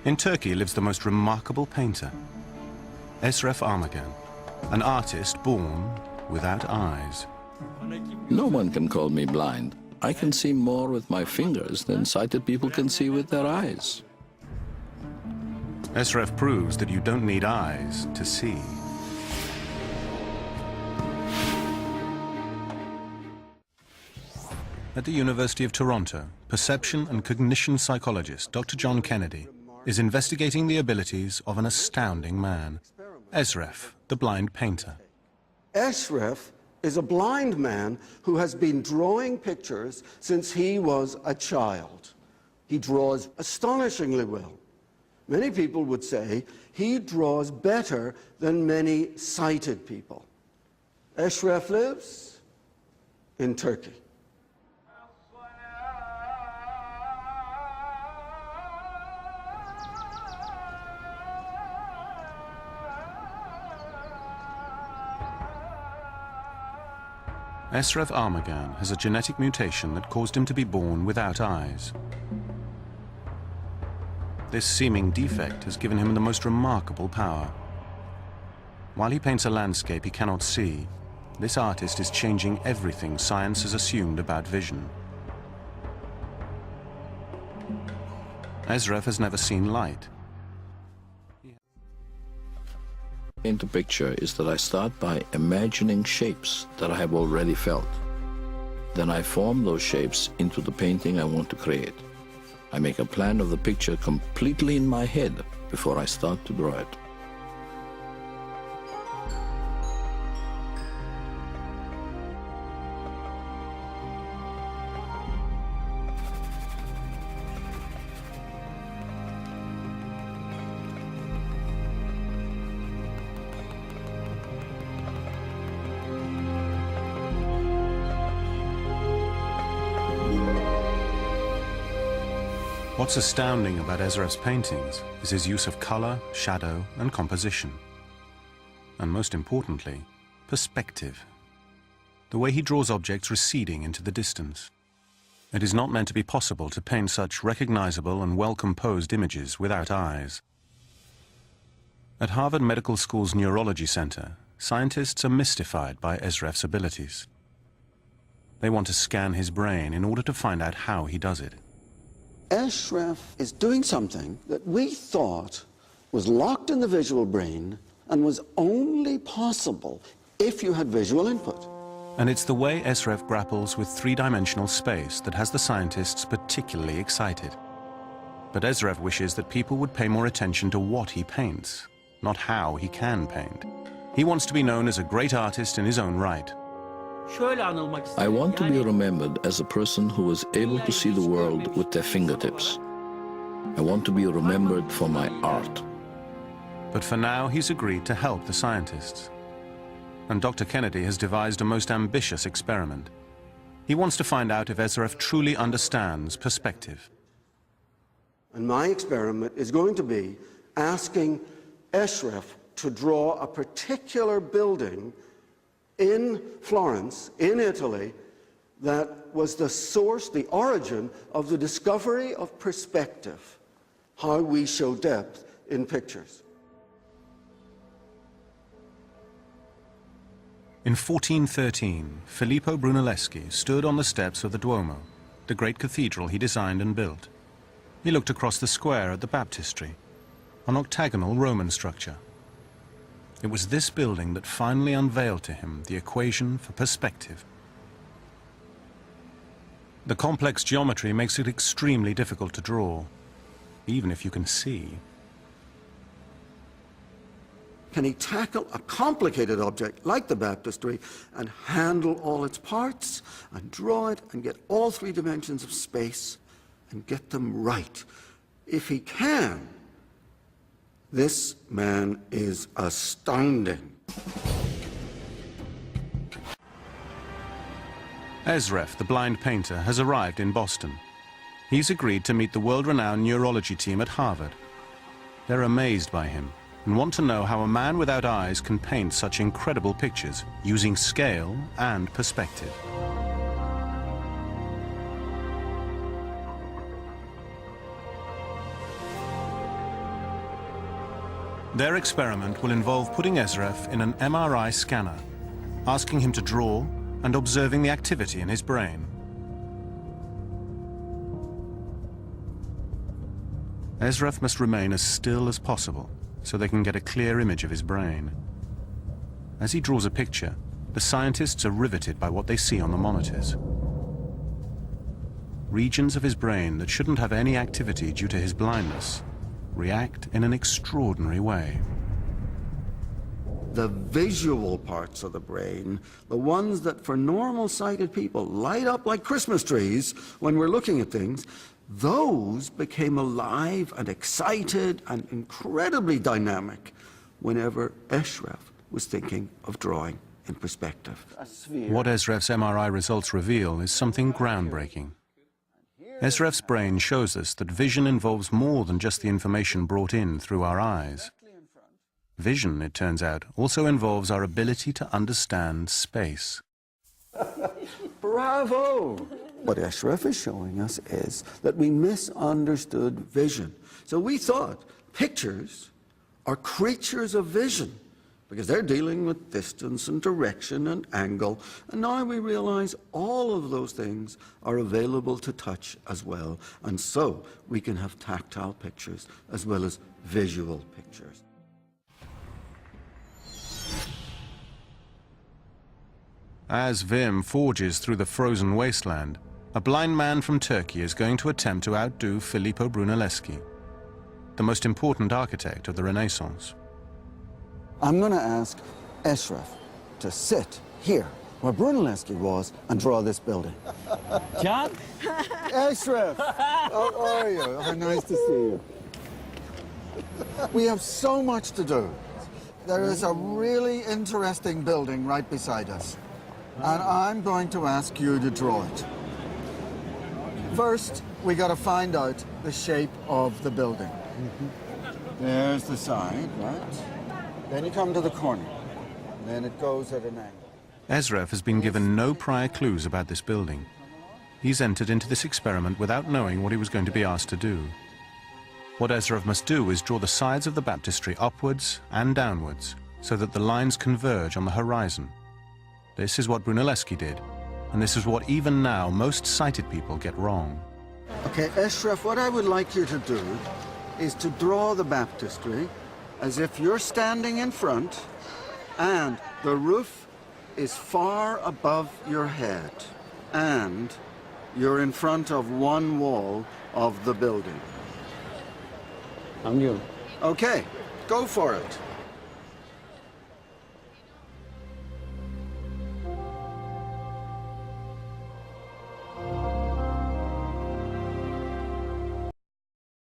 In Turkey lives the most remarkable painter, Ashraf Armagan, an artist born without eyes. No one can call me blind. I can see more with my fingers than sighted people can see with their eyes. Ashraf proves that you don't need eyes to see. At the University of Toronto, perception and cognition psychologist Dr. John Kennedy is investigating the abilities of an astounding man, Ashraf, the blind painter. Ashraf is a blind man who has been drawing pictures since he was a child. He draws astonishingly well. Many people would say he draws better than many sighted people. Ashraf lives in Turkey. Ashraf Armagan has a genetic mutation that caused him to be born without eyes. This seeming defect has given him the most remarkable power. While he paints a landscape he cannot see, this artist is changing everything science has assumed about vision. Ashraf has never seen light. Into picture is that I start by imagining shapes that I have already felt. Then I form those shapes into the painting I want to create. I make a plan of the picture completely in my head before I start to draw it. What's astounding about Ashraf's paintings is his use of color, shadow, and composition. And most importantly, perspective. The way he draws objects receding into the distance. It is not meant to be possible to paint such recognizable and well-composed images without eyes. At Harvard Medical School's Neurology Center, scientists are mystified by Ashraf's abilities. They want to scan his brain in order to find out how he does it. Ashraf is doing something that we thought was locked in the visual brain and was only possible if you had visual input. And it's the way Ashraf grapples with three-dimensional space that has the scientists particularly excited. But Ashraf wishes that people would pay more attention to what he paints, not how he can paint. He wants to be known as a great artist in his own right. I want to be remembered as a person who was able to see the world with their fingertips. I want to be remembered for my art. But for now, he's agreed to help the scientists. And Dr. Kennedy has devised a most ambitious experiment. He wants to find out if Ashraf truly understands perspective. And my experiment is going to be asking Ashraf to draw a particular building in Florence, in Italy, that was the source, the origin of the discovery of perspective, how we show depth in pictures. In 1413, Filippo Brunelleschi stood on the steps of the Duomo, the great cathedral he designed and built. He looked across the square at the baptistry, an octagonal Roman structure. It was this building that finally unveiled to him the equation for perspective. The complex geometry makes it extremely difficult to draw, even if you can see. Can he tackle a complicated object like the baptistry and handle all its parts and draw it and get all three dimensions of space and get them right? If he can, this man is astounding. Ashraf, the blind painter, has arrived in Boston. He's agreed to meet the world-renowned neurology team at Harvard. They're amazed by him and want to know how a man without eyes can paint such incredible pictures using scale and perspective. Their experiment will involve putting Ashraf in an MRI scanner, asking him to draw and observing the activity in his brain. Ashraf must remain as still as possible so they can get a clear image of his brain. As he draws a picture, the scientists are riveted by what they see on the monitors. Regions of his brain that shouldn't have any activity due to his blindness react in an extraordinary way. The visual parts of the brain, the ones that for normal sighted people light up like Christmas trees when we're looking at things, those became alive and excited and incredibly dynamic whenever Ashraf was thinking of drawing in perspective. What Ashraf's MRI results reveal is something groundbreaking. Ashraf's brain shows us that vision involves more than just the information brought in through our eyes. Vision, it turns out, also involves our ability to understand space. Bravo! What Ashraf is showing us is that we misunderstood vision. So we thought pictures are creatures of vision because they're dealing with distance and direction and angle. And now we realize all of those things are available to touch as well. And so we can have tactile pictures as well as visual pictures. As Wim forges through the frozen wasteland, a blind man from Turkey is going to attempt to outdo Filippo Brunelleschi, the most important architect of the Renaissance. I'm going to ask Ashraf to sit here where Brunelleschi was and draw this building. John? Ashraf, how are you? How nice to see you. We have so much to do. There is a really interesting building right beside us, and I'm going to ask you to draw it. First, we got to find out the shape of the building. There's the side, right? Then you come to the corner, and then it goes at an angle. Ashraf has been given no prior clues about this building. He's entered into this experiment without knowing what he was going to be asked to do. What Ashraf must do is draw the sides of the baptistry upwards and downwards so that the lines converge on the horizon. This is what Brunelleschi did, and this is what even now most sighted people get wrong. Okay, Ashraf, what I would like you to do is to draw the baptistry as if you're standing in front and the roof is far above your head and you're in front of one wall of the building. I'm you. Okay, go for it.